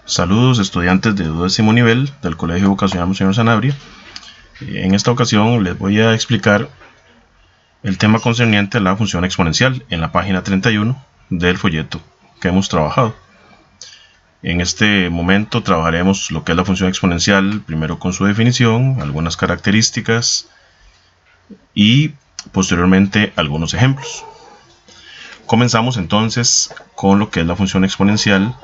Saludos estudiantes de 12º nivel del Colegio Vocacional Monseñor Sanabria. En esta ocasión les voy a explicar el tema concerniente a la función exponencial en la página 31 del folleto que hemos trabajado. En este momento trabajaremos lo que es la función exponencial, primero con su definición, algunas características y posteriormente algunos ejemplos. Comenzamos entonces con lo que es la función exponencial.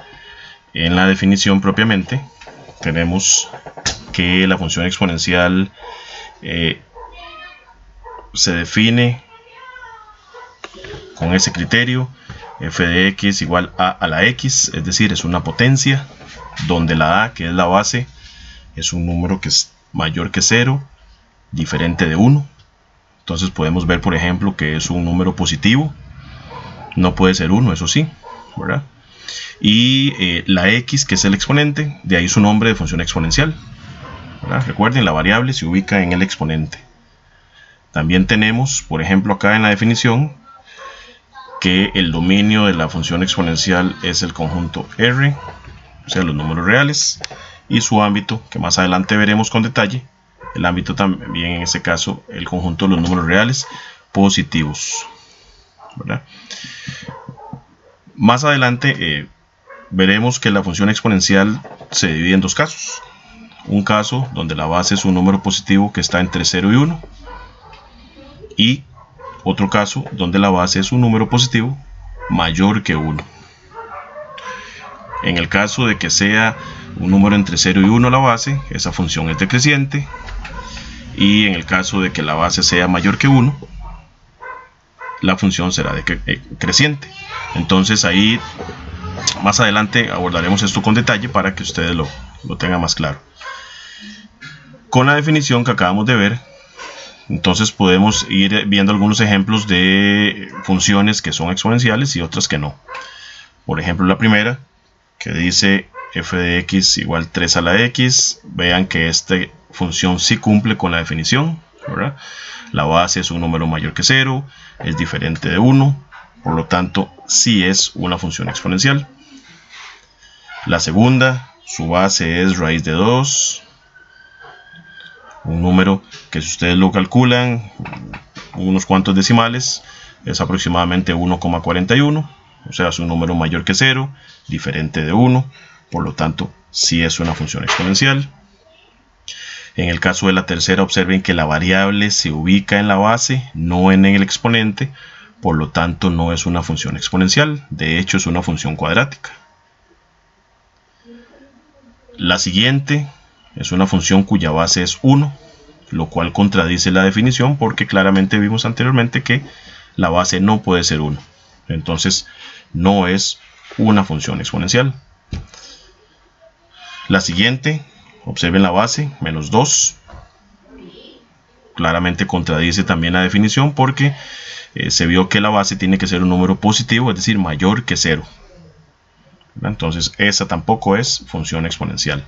En la definición propiamente tenemos que la función exponencial se define con ese criterio: f de x igual a la x, es decir, es una potencia donde la a, que es la base, es un número que es mayor que 0, diferente de 1. Entonces podemos ver, por ejemplo, que es un número positivo, no puede ser 1, eso sí, ¿verdad? Y la x, que es el exponente, de ahí su nombre de función exponencial, ¿verdad? Recuerden, la variable se ubica en el exponente. También tenemos, por ejemplo, acá en la definición, que el dominio de la función exponencial es el conjunto R, o sea, los números reales, y su ámbito, que más adelante veremos con detalle, el ámbito también en este caso, el conjunto de los números reales positivos, ¿verdad? Más adelante veremos que la función exponencial se divide en dos casos. Un caso donde la base es un número positivo que está entre 0 y 1, y otro caso donde la base es un número positivo mayor que 1. En el caso de que sea un número entre 0 y 1 la base, esa función es decreciente, y en el caso de que la base sea mayor que 1, la función será creciente. Entonces ahí más adelante abordaremos esto con detalle para que ustedes lo tengan más claro. Con la definición que acabamos de ver, entonces podemos ir viendo algunos ejemplos de funciones que son exponenciales y otras que no. Por ejemplo, la primera, que dice f de x igual 3 a la x. Vean que esta función sí cumple con la definición, ¿verdad? La base es un número mayor que 0, es diferente de 1, por lo tanto sí es una función exponencial. La segunda, su base es raíz de 2, un número que, si ustedes lo calculan unos cuantos decimales, es aproximadamente 1,41, o sea, es un número mayor que 0, diferente de 1, por lo tanto sí es una función exponencial. En el caso de la tercera, observen que la variable se ubica en la base, no en el exponente, por lo tanto no es una función exponencial, de hecho es una función cuadrática. La siguiente es una función cuya base es 1, lo cual contradice la definición porque claramente vimos anteriormente que la base no puede ser 1. Entonces no es una función exponencial. La siguiente, observen la base, menos 2. Claramente contradice también la definición porque se vio que la base tiene que ser un número positivo, es decir, mayor que 0. Entonces esa tampoco es función exponencial.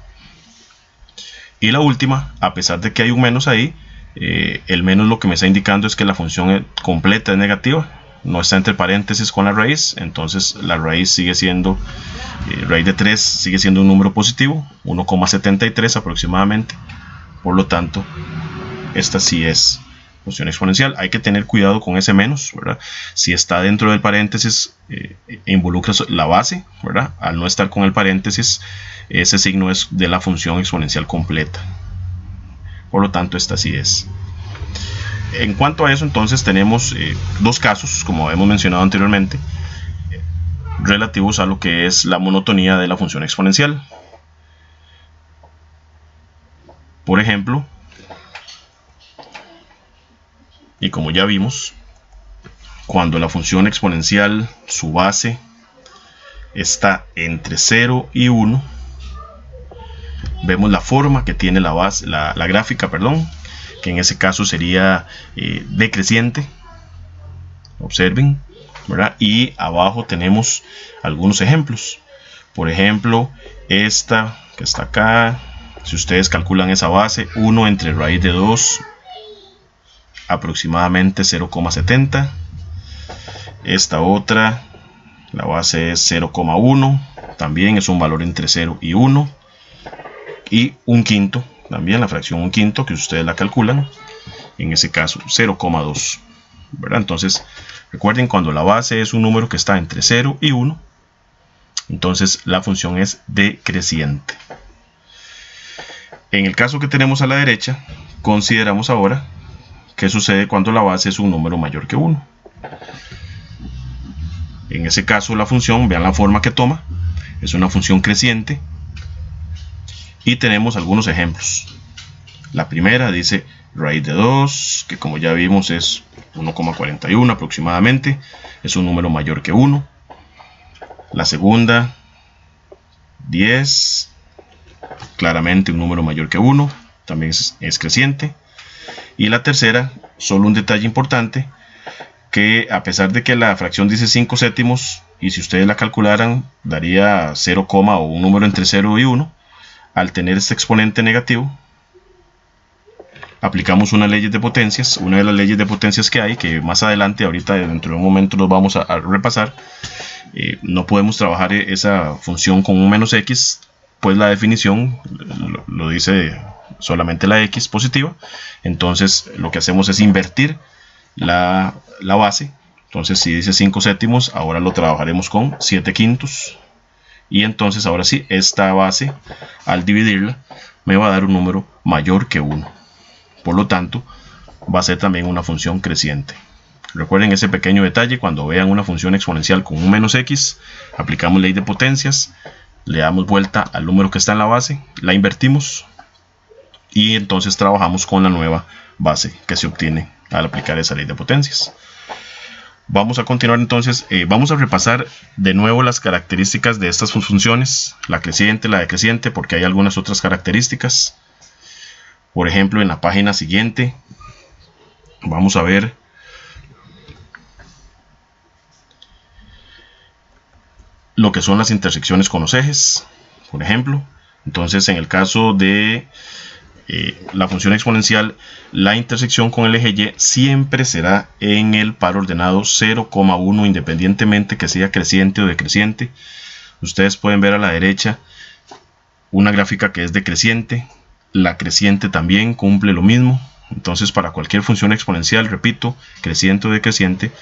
Y la última, a pesar de que hay un menos ahí, el menos lo que me está indicando es que la función completa es negativa, no está entre paréntesis con la raíz. Entonces la raíz sigue siendo, raíz de 3 sigue siendo un número positivo, 1,73 aproximadamente. Por lo tanto, esta sí es función exponencial. Hay que tener cuidado con ese menos, ¿verdad? Si está dentro del paréntesis, involucra la base, ¿verdad? Al no estar con el paréntesis, ese signo es de la función exponencial completa. Por lo tanto, esta sí es. En cuanto a eso, entonces tenemos dos casos, como hemos mencionado anteriormente, relativos a lo que es la monotonía de la función exponencial. Por ejemplo, y como ya vimos, cuando la función exponencial, su base, está entre 0 y 1, vemos la forma que tiene la base, la gráfica, perdón, que en ese caso sería decreciente. Observen, ¿verdad? Y abajo tenemos algunos ejemplos. Por ejemplo, esta que está acá, si ustedes calculan esa base, 1 entre raíz de 2, aproximadamente 0,70. Esta otra, la base es 0,1, también es un valor entre 0 y 1. Y 1/5, también la fracción 1/5, que ustedes la calculan, en ese caso 0,2. ¿Verdad? Entonces, recuerden, cuando la base es un número que está entre 0 y 1, entonces la función es decreciente. En el caso que tenemos a la derecha, consideramos ahora qué sucede cuando la base es un número mayor que 1. En ese caso la función, vean la forma que toma, es una función creciente. Y tenemos algunos ejemplos. La primera dice raíz de 2, que como ya vimos es 1,41 aproximadamente, es un número mayor que 1. La segunda, 10, claramente un número mayor que 1, también es creciente. Y la tercera, solo un detalle importante, que a pesar de que la fracción dice 5 séptimos, y si ustedes la calcularan daría 0, o un número entre 0 y 1, al tener este exponente negativo, aplicamos unas leyes de potencias, una de las leyes de potencias que hay, que más adelante, ahorita dentro de un momento los vamos a repasar. No podemos trabajar esa función con un menos x, pues la definición lo dice solamente la x positiva. Entonces lo que hacemos es invertir la base. Entonces si dice 5 séptimos, ahora lo trabajaremos con 7/5. Y entonces ahora sí, esta base, al dividirla, me va a dar un número mayor que 1. Por lo tanto, va a ser también una función creciente. Recuerden ese pequeño detalle: cuando vean una función exponencial con un menos x, aplicamos ley de potencias, le damos vuelta al número que está en la base, la invertimos y entonces trabajamos con la nueva base que se obtiene al aplicar esa ley de potencias. Vamos a continuar entonces, vamos a repasar de nuevo las características de estas funciones, la creciente, la decreciente, porque hay algunas otras características. Por ejemplo, en la página siguiente vamos a ver lo que son las intersecciones con los ejes, por ejemplo. Entonces, en el caso de la función exponencial, la intersección con el eje y siempre será en el par ordenado 0,1, independientemente que sea creciente o decreciente. Ustedes pueden ver a la derecha una gráfica que es decreciente. La creciente también cumple lo mismo. Entonces, para cualquier función exponencial, repito, creciente o decreciente,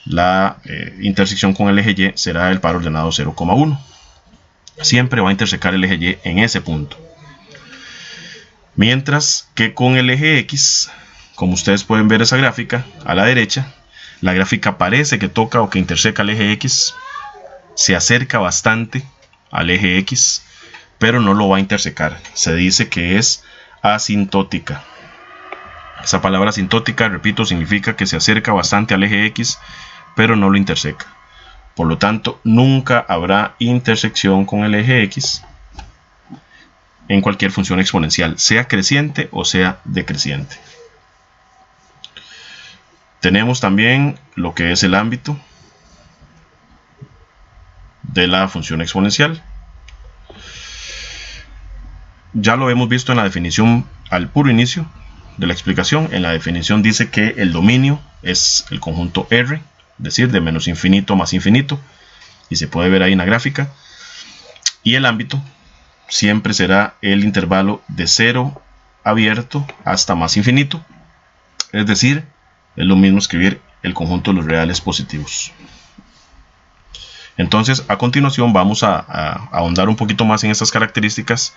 la intersección con el eje y será el par ordenado 0,1. Siempre va a intersecar el eje y en ese punto. Mientras que con el eje X, como ustedes pueden ver esa gráfica a la derecha, la gráfica parece que toca o que interseca el eje X, se acerca bastante al eje X, pero no lo va a intersecar. Se dice que es asintótica. Esa palabra asintótica, repito, significa que se acerca bastante al eje X, pero no lo interseca. Por lo tanto, nunca habrá intersección con el eje X en cualquier función exponencial, sea creciente o sea decreciente. Tenemos también lo que es el ámbito de la función exponencial. Ya lo hemos visto en la definición al puro inicio de la explicación. En la definición dice que el dominio es el conjunto R, es decir, de menos infinito más infinito, y se puede ver ahí en la gráfica. Y el ámbito siempre será el intervalo de 0 abierto hasta más infinito, es decir, es lo mismo escribir el conjunto de los reales positivos. Entonces, a continuación vamos a ahondar un poquito más en estas características,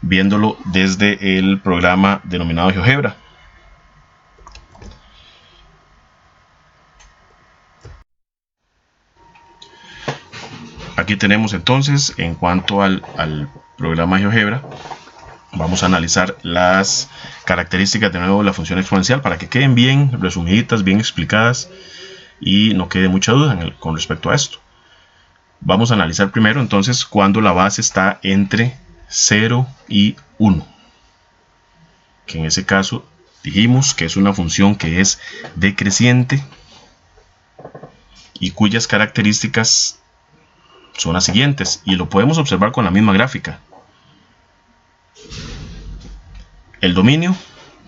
viéndolo desde el programa denominado GeoGebra. Aquí tenemos entonces, en cuanto al programa GeoGebra, vamos a analizar las características de nuevo de la función exponencial para que queden bien resumiditas, bien explicadas y no quede mucha duda con respecto a esto. Vamos a analizar primero entonces cuando la base está entre 0 y 1, que en ese caso dijimos que es una función que es decreciente y cuyas características son las siguientes, y lo podemos observar con la misma gráfica. El dominio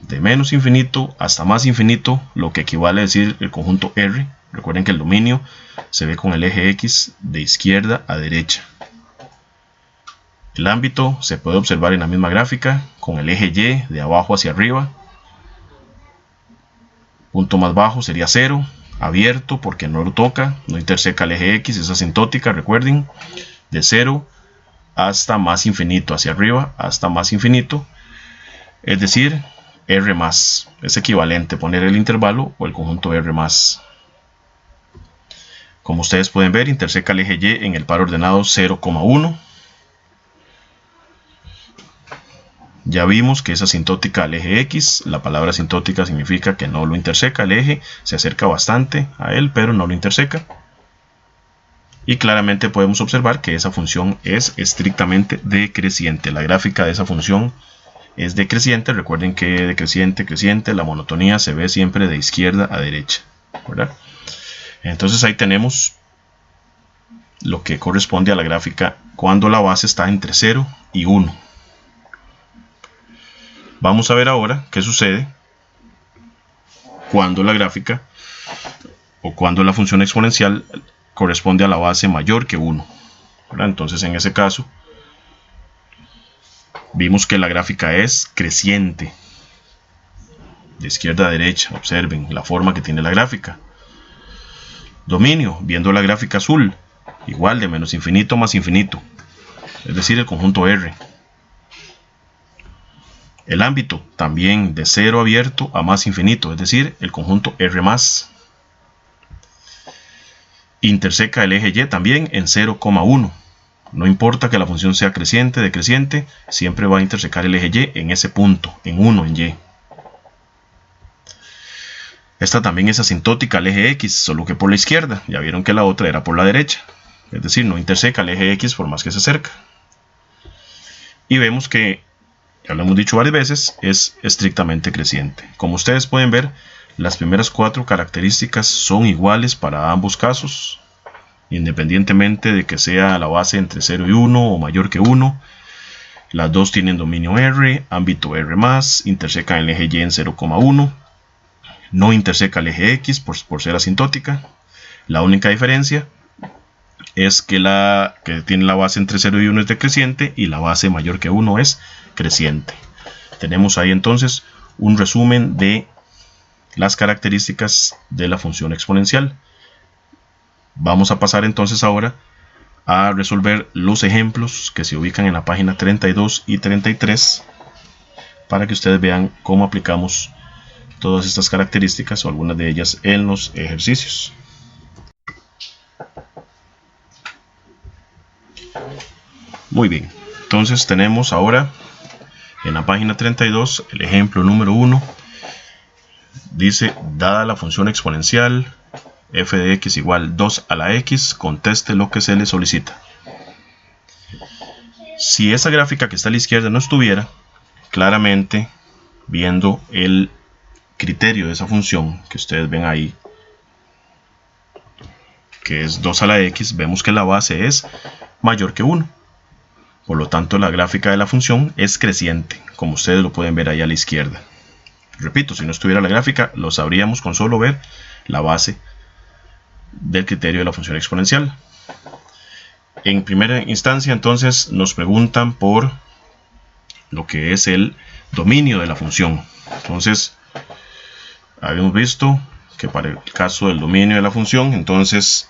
de menos infinito hasta más infinito, lo que equivale a decir el conjunto R. Recuerden que el dominio se ve con el eje X de izquierda a derecha. El ámbito se puede observar en la misma gráfica con el eje Y de abajo hacia arriba. Punto más bajo sería 0, abierto porque no lo toca, no interseca el eje X, es asintótica, recuerden, de 0 hasta más infinito, hacia arriba hasta más infinito, es decir, R más, es equivalente poner el intervalo o el conjunto R más. Como ustedes pueden ver, interseca el eje Y en el par ordenado 0,1. Ya vimos que es asintótica al eje X. La palabra asintótica significa que no lo interseca el eje, se acerca bastante a él, pero no lo interseca. Y claramente podemos observar que esa función es estrictamente decreciente. La gráfica de esa función es decreciente. Recuerden que decreciente, creciente, la monotonía se ve siempre de izquierda a derecha, ¿verdad? Entonces ahí tenemos lo que corresponde a la gráfica cuando la base está entre 0 y 1. Vamos a ver ahora qué sucede cuando la gráfica o cuando la función exponencial corresponde a la base mayor que 1. Entonces en ese caso vimos que la gráfica es creciente. De izquierda a derecha, observen la forma que tiene la gráfica. Dominio, viendo la gráfica azul, igual de menos infinito más infinito, es decir, el conjunto R. El ámbito, también de 0 abierto a más infinito, es decir, el conjunto R más. Interseca el eje Y también en 0,1. No importa que la función sea creciente, decreciente, siempre va a intersecar el eje Y en ese punto, en 1, en Y. Esta también es asintótica al eje X, solo que por la izquierda. Ya vieron que la otra era por la derecha. Es decir, no interseca el eje X por más que se acerca. Y vemos que, ya lo hemos dicho varias veces, es estrictamente creciente. Como ustedes pueden ver, las primeras 4 características son iguales para ambos casos, independientemente de que sea la base entre 0 y 1 o mayor que 1. Las dos tienen dominio R, ámbito R+, intersecan el eje Y en 0,1. No interseca el eje X por ser asintótica. La única diferencia es que la que tiene la base entre 0 y 1 es decreciente y la base mayor que 1 es creciente. Tenemos ahí entonces un resumen de las características de la función exponencial. Vamos a pasar entonces ahora a resolver los ejemplos que se ubican en la página 32 y 33 para que ustedes vean cómo aplicamos todas estas características o algunas de ellas en los ejercicios. Muy bien, entonces tenemos ahora en la página 32 el ejemplo número 1. Dice, dada la función exponencial f de x igual 2 a la x, conteste lo que se le solicita. Si esa gráfica que está a la izquierda no estuviera, claramente viendo el criterio de esa función que ustedes ven ahí, que es 2 a la x, vemos que la base es mayor que 1. Por lo tanto, la gráfica de la función es creciente, como ustedes lo pueden ver ahí a la izquierda. Repito, si no estuviera la gráfica, lo sabríamos con solo ver la base del criterio de la función exponencial. En primera instancia, entonces, nos preguntan por lo que es el dominio de la función. Entonces, habíamos visto que para el caso del dominio de la función, entonces,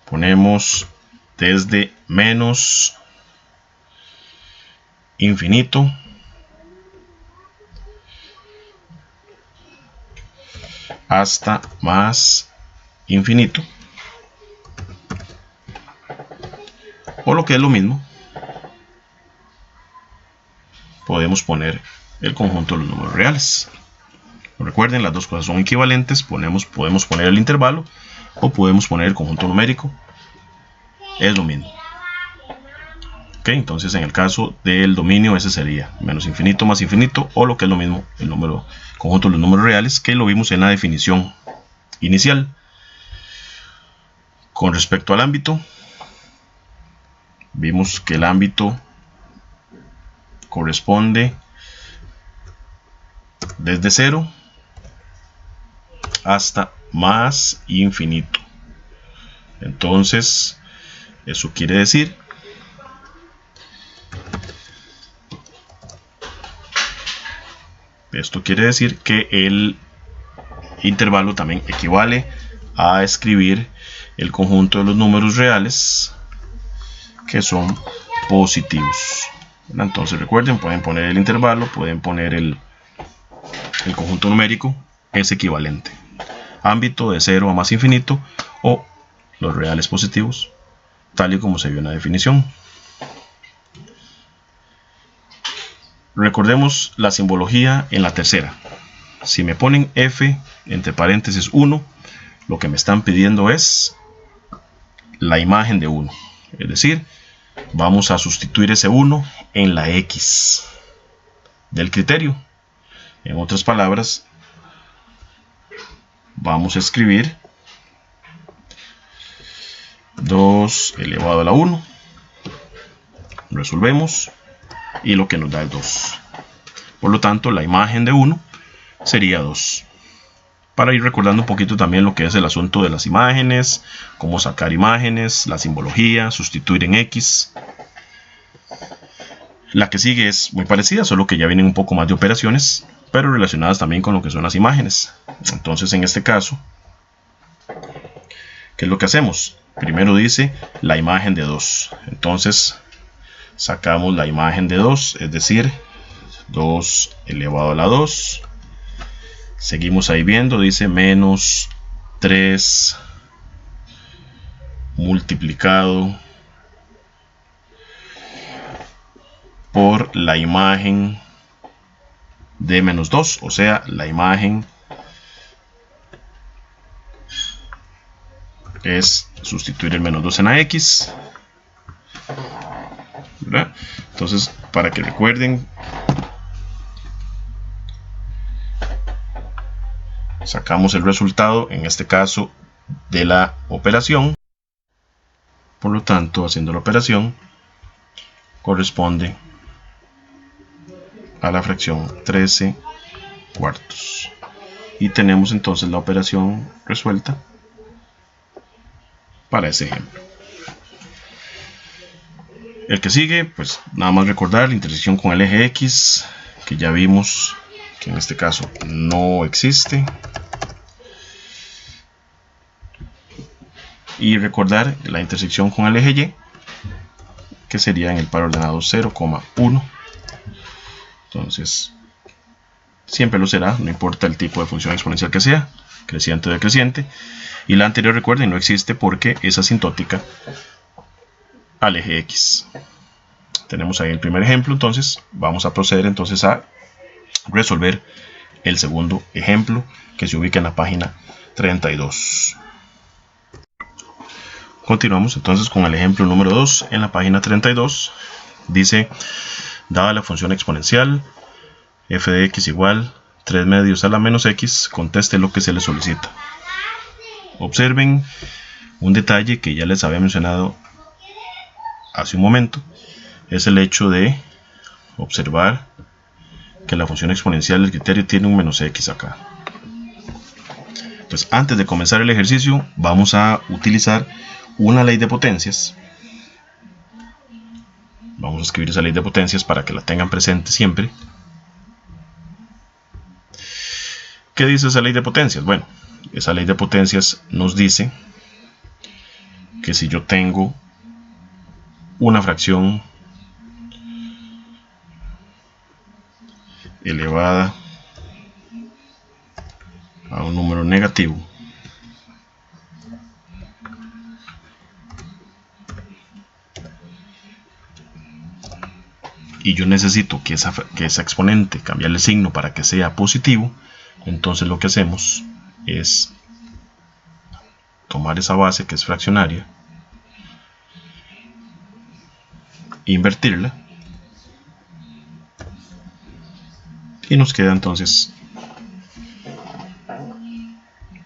ponemos desde menos infinito hasta más infinito, o lo que es lo mismo, podemos poner el conjunto de los números reales. Recuerden, las dos cosas son equivalentes, podemos poner el intervalo o podemos poner el conjunto numérico, es lo mismo. Ok, entonces en el caso del dominio ese sería menos infinito más infinito, o lo que es lo mismo, el conjunto de los números reales, que lo vimos en la definición inicial. Con respecto al ámbito, vimos que el ámbito corresponde desde 0 hasta más infinito. Entonces, Eso quiere decir que el intervalo también equivale a escribir el conjunto de los números reales que son positivos. Entonces recuerden, pueden poner el intervalo, pueden poner el conjunto numérico, es equivalente. Ámbito de 0 a más infinito o los reales positivos, tal y como se vio en la definición. Recordemos la simbología en la tercera. Si me ponen f entre paréntesis 1, lo que me están pidiendo es la imagen de 1. Es decir, vamos a sustituir ese 1 en la x del criterio. En otras palabras, vamos a escribir 2 elevado a la 1. Resolvemos y lo que nos da es 2. Por lo tanto, la imagen de 1 sería 2. Para ir recordando un poquito también lo que es el asunto de las imágenes, cómo sacar imágenes, la simbología, sustituir en x. La que sigue es muy parecida, solo que ya vienen un poco más de operaciones, pero relacionadas también con lo que son las imágenes. Entonces, en este caso, ¿qué es lo que hacemos? Primero dice la imagen de 2. Entonces, sacamos la imagen de 2, es decir, 2 elevado a la 2. Seguimos ahí viendo, dice menos 3 multiplicado por la imagen de menos 2, o sea, la imagen es sustituir el menos 2 en la x, ¿verdad? Entonces, para que recuerden, sacamos el resultado, en este caso, de la operación. Por lo tanto, haciendo la operación, corresponde a la fracción 13 cuartos. Y tenemos entonces la operación resuelta para ese ejemplo. El que sigue, pues nada más recordar la intersección con el eje X, que ya vimos que en este caso no existe. Y recordar la intersección con el eje Y, que sería en el par ordenado 0,1. Entonces, siempre lo será, no importa el tipo de función exponencial que sea, creciente o decreciente. Y la anterior, recuerden, no existe porque es asintótica al eje X. Tenemos ahí el primer ejemplo, entonces vamos a proceder entonces a resolver el segundo ejemplo, que se ubica en la página 32. Continuamos entonces con el ejemplo número 2 en la página 32. Dice, dada la función exponencial f de x igual 3 medios a la menos x, conteste lo que se le solicita. Observen un detalle que ya les había mencionado hace un momento, es el hecho de observar que la función exponencial del criterio tiene un menos x acá. Entonces, antes de comenzar el ejercicio, vamos a utilizar una ley de potencias. Vamos a escribir esa ley de potencias para que la tengan presente siempre. ¿Qué dice esa ley de potencias? Bueno, esa ley de potencias nos dice que si yo tengo una fracción elevada a un número negativo, y yo necesito que esa exponente cambiarle el signo para que sea positivo, entonces lo que hacemos es tomar esa base que es fraccionaria, invertirla, y nos queda entonces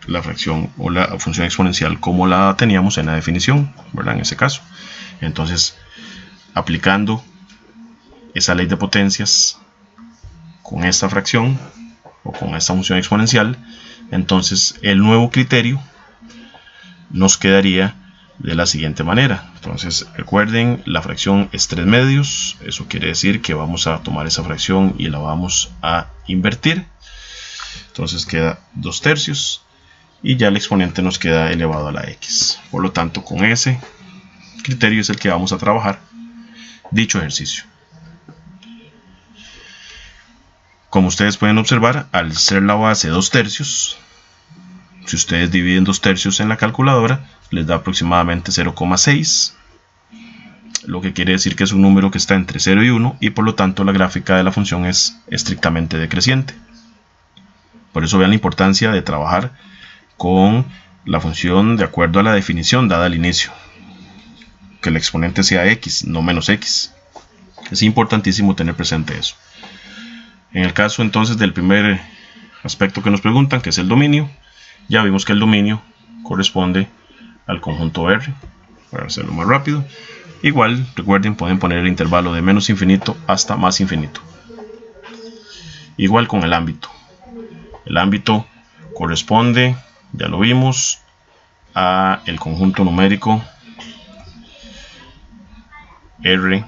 la fracción o la función exponencial como la teníamos en la definición, ¿verdad? En ese caso. Entonces, aplicando esa ley de potencias con esta fracción o con esta función exponencial, entonces el nuevo criterio nos quedaría de la siguiente manera. Entonces recuerden, la fracción es 3 medios, eso quiere decir que vamos a tomar esa fracción y la vamos a invertir. Entonces queda 2 tercios y ya el exponente nos queda elevado a la x. Por lo tanto, con ese criterio es el que vamos a trabajar dicho ejercicio. Como ustedes pueden observar, al ser la base 2 tercios, si ustedes dividen 2 tercios en la calculadora, les da aproximadamente 0,6, lo que quiere decir que es un número que está entre 0 y 1 y por lo tanto la gráfica de la función es estrictamente decreciente. Por eso vean la importancia de trabajar con la función de acuerdo a la definición dada al inicio, que el exponente sea x, no menos x. Es importantísimo tener presente eso. En el caso entonces del primer aspecto que nos preguntan, que es el dominio, ya vimos que el dominio corresponde al conjunto R. Para hacerlo más rápido, igual recuerden, pueden poner el intervalo de menos infinito hasta más infinito. Igual con el ámbito. El ámbito corresponde, ya lo vimos, a el conjunto numérico R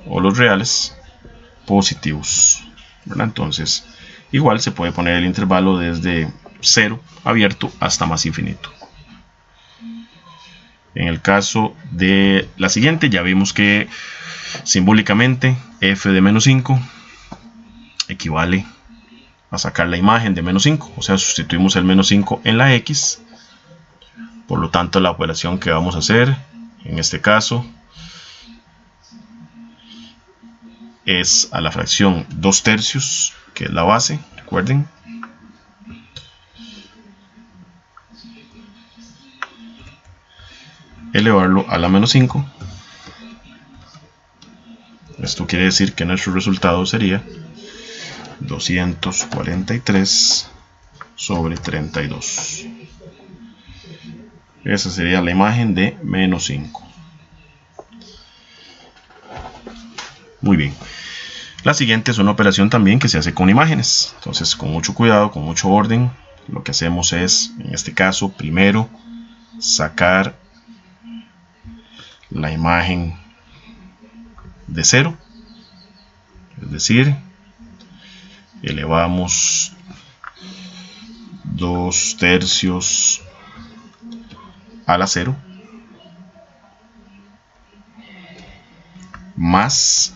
o los reales positivos, ¿verdad? Entonces igual se puede poner el intervalo desde 0 abierto hasta más infinito. En el caso de la siguiente, ya vimos que simbólicamente f de menos 5 equivale a sacar la imagen de menos 5, o sea, sustituimos el menos 5 en la x. Por lo tanto, la operación que vamos a hacer en este caso es a la fracción 2 tercios, que es la base, recuerden, elevarlo a la menos 5. Esto quiere decir que nuestro resultado sería 243 sobre 32. Esa sería la imagen de menos 5. Muy bien. La siguiente es una operación también que se hace con imágenes. Entonces, con mucho cuidado, con mucho orden, lo que hacemos es, en este caso, primero sacar la imagen de 0, es decir, elevamos 2 tercios a la 0 más,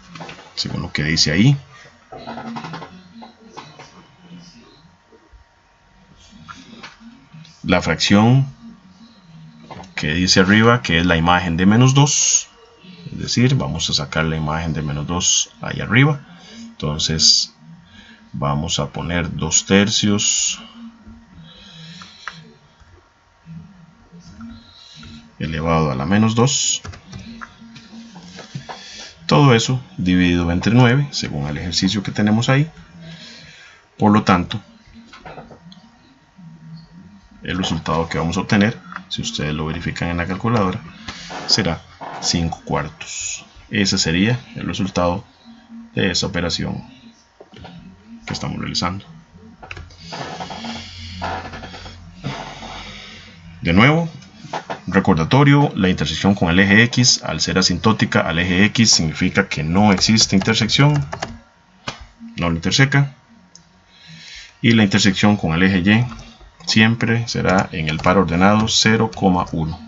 según lo que dice ahí, la fracción que dice arriba, que es la imagen de menos 2, es decir, vamos a sacar la imagen de menos 2 ahí arriba. Entonces vamos a poner 2 tercios elevado a la menos 2, todo eso dividido entre 9 según el ejercicio que tenemos ahí. Por lo tanto, el resultado que vamos a obtener, si ustedes lo verifican en la calculadora, será 5 cuartos. Ese sería el resultado de esa operación que estamos realizando. De nuevo, recordatorio, la intersección con el eje X, al ser asintótica al eje X, significa que no existe intersección, no lo interseca. Y la intersección con el eje Y siempre será en el par ordenado 0,1.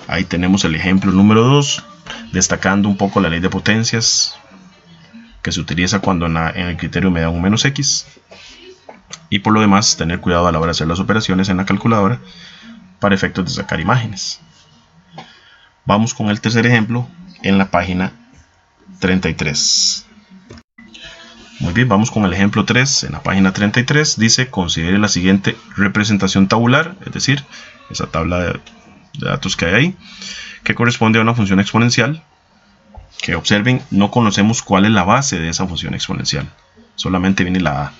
Ahí tenemos el ejemplo número 2, destacando un poco la ley de potencias que se utiliza cuando en el criterio me da un menos x. Y por lo demás, tener cuidado a la hora de hacer las operaciones en la calculadora para efectos de sacar imágenes. Vamos con el tercer ejemplo en la página 33. Muy bien, vamos con el ejemplo 3 en la página 33. Dice, considere la siguiente representación tabular, es decir, esa tabla de datos que hay ahí, que corresponde a una función exponencial, que observen, no conocemos cuál es la base de esa función exponencial, solamente viene la a.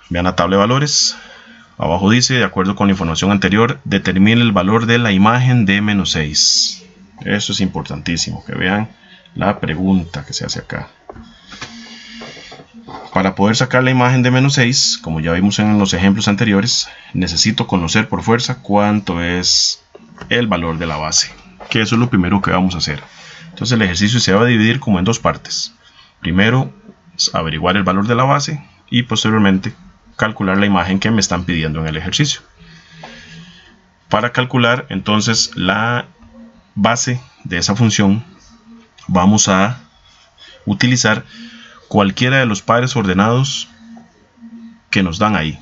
Vean la tabla de valores, abajo dice, de acuerdo con la información anterior, determine el valor de la imagen de menos 6. Eso es importantísimo, que vean la pregunta que se hace acá. Para poder sacar la imagen de menos 6, como ya vimos en los ejemplos anteriores, necesito conocer por fuerza cuánto es el valor de la base, que eso es lo primero que vamos a hacer. Entonces el ejercicio se va a dividir como en dos partes. Primero, averiguar el valor de la base y posteriormente calcular la imagen que me están pidiendo en el ejercicio. Para calcular entonces la base de esa función, vamos a utilizar cualquiera de los pares ordenados que nos dan ahí,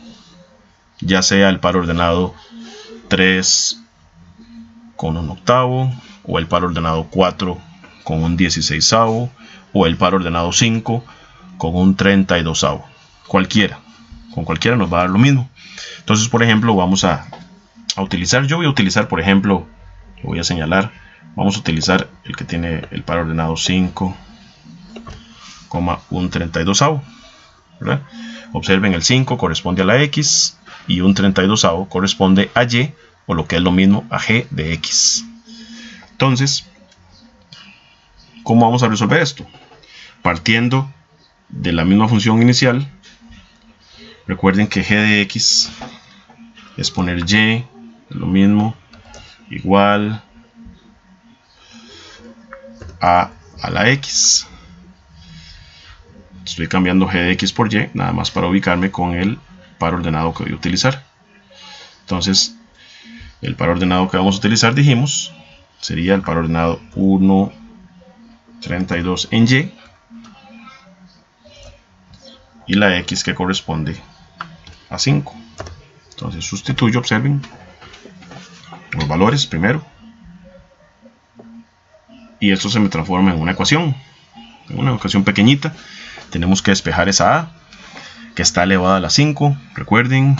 ya sea el par ordenado 3 con un octavo, o el par ordenado 4 con un 16avo, o el par ordenado 5 con un 32avo. Con cualquiera nos va a dar lo mismo. Entonces, por ejemplo, vamos a utilizar, yo voy a utilizar, por ejemplo, voy a señalar, vamos a utilizar el que tiene el par ordenado 5, un 32avo, ¿verdad? Observen, el 5 corresponde a la X y un 32avo corresponde a Y, o lo que es lo mismo, a G de X. Entonces, ¿cómo vamos a resolver esto? Partiendo de la misma función inicial. Recuerden que G de X es poner Y, lo mismo, igual a la X. Estoy cambiando G de X por Y, nada más para ubicarme con el par ordenado que voy a utilizar. Entonces, el par ordenado que vamos a utilizar, dijimos, sería el par ordenado 1, 32 en Y, y la X que corresponde a 5. Entonces sustituyo, observen, los valores primero, y esto se me transforma en una ecuación pequeñita. Tenemos que despejar esa A, que está elevada a la 5. Recuerden,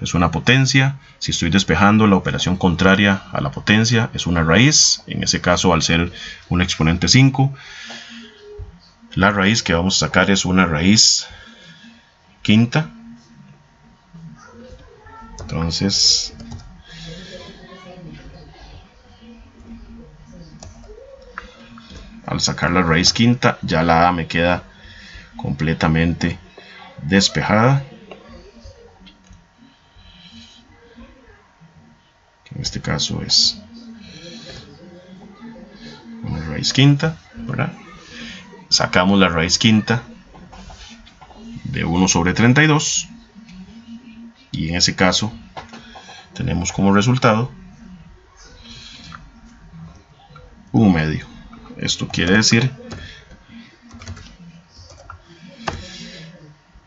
es una potencia. Si estoy despejando, la operación contraria a la potencia es una raíz. En ese caso, al ser un exponente 5, la raíz que vamos a sacar es una raíz quinta. Entonces, al sacar la raíz quinta, ya la A me queda completamente despejada. En este caso es una raíz quinta, ¿verdad? Sacamos la raíz quinta de 1 sobre 32, y en ese caso tenemos como resultado 1 medio. Esto quiere decir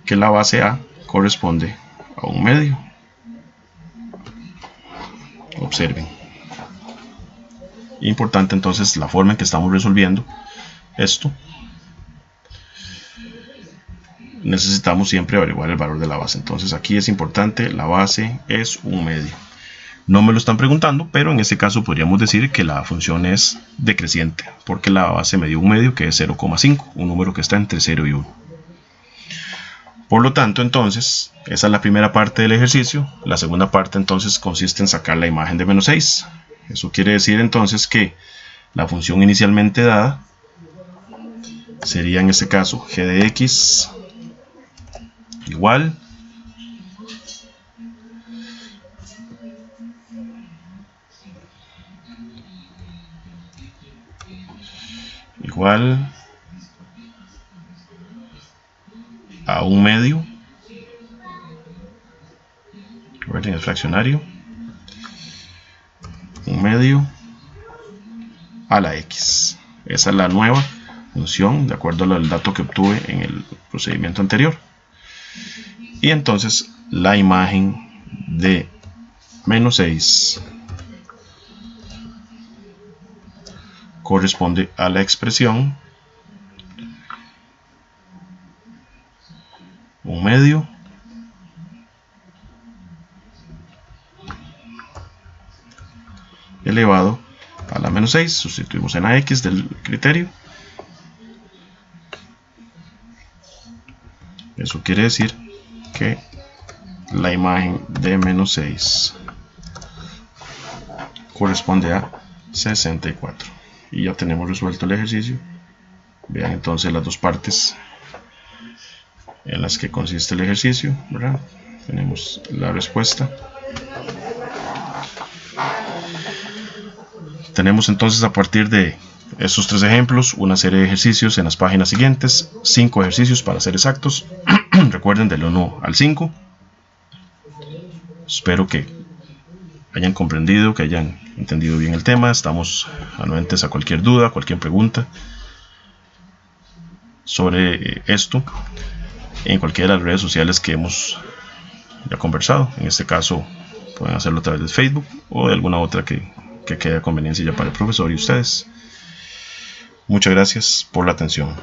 que la base A corresponde a 1 medio. Observen. Importante entonces la forma en que estamos resolviendo esto. Necesitamos siempre averiguar el valor de la base. Entonces aquí es importante, la base es 1 medio. No me lo están preguntando, pero en este caso podríamos decir que la función es decreciente, porque la base me dio 1 medio, que es 0,5, un número que está entre 0 y 1. Por lo tanto, entonces, esa es la primera parte del ejercicio. La segunda parte entonces consiste en sacar la imagen de menos 6. Eso quiere decir entonces que la función inicialmente dada sería en este caso g de x igual a 1 medio, recuerden el fraccionario, 1 medio a la x. Esa es la nueva función de acuerdo al dato que obtuve en el procedimiento anterior. Y entonces la imagen de menos 6 corresponde a la expresión 1 medio elevado a la menos 6. Sustituimos en la x del criterio. Eso quiere decir que la imagen de menos 6 corresponde a 64. Y ya tenemos resuelto el ejercicio. Vean entonces las dos partes en las que consiste el ejercicio, ¿verdad? Tenemos la respuesta. Tenemos entonces, a partir de estos 3 ejemplos, una serie de ejercicios en las páginas siguientes, 5 ejercicios para ser exactos. Recuerden, del 1 al 5. Espero que hayan comprendido, que hayan entendido bien el tema. Estamos anuentes a cualquier duda, cualquier pregunta sobre esto en cualquiera de las redes sociales que hemos ya conversado. En este caso pueden hacerlo a través de Facebook o de alguna otra que quede a conveniencia ya para el profesor y ustedes. Muchas gracias por la atención.